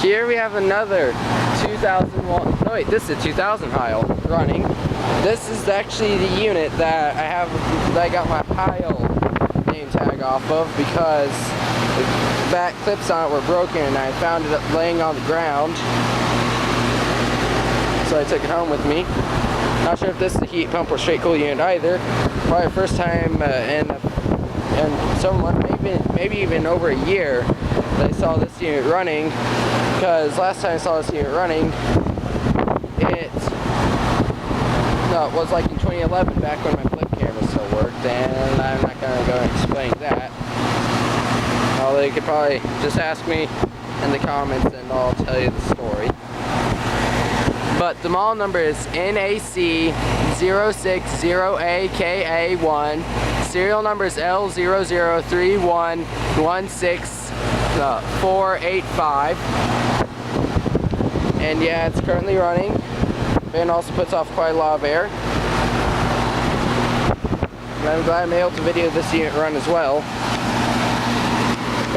Here we have another 2001, no wait, this is a 2000 Heil running. This is actually the unit that I got my Heil name tag off of because the back clips on it were broken and I found it laying on the ground. So I took it home with me. Not sure if this is a heat pump or straight cool unit either. Probably the first time in someone, maybe even over a year that I saw this unit running, because last time I saw this unit running, it was like in 2011, back when my flip camera still worked, and I'm not going to go and explain that. Although you could probably just ask me in the comments and I'll tell you the story. But the model number is NAC060AKA1. Serial number is L003116485. And yeah, it's currently running. Fan also puts off quite a lot of air. And I'm glad I'm able to video this unit run as well.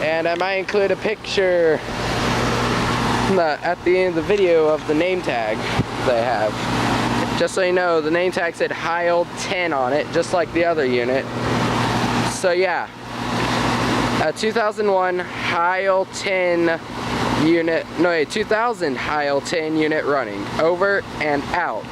And I might include a picture at the end of the video of the name tag they have. Just so you know, the name tag said Heil 10 on it, just like the other unit. So yeah, a 2001 Heil 10 unit, no wait, 2000 Heil 10 unit running. Over and out.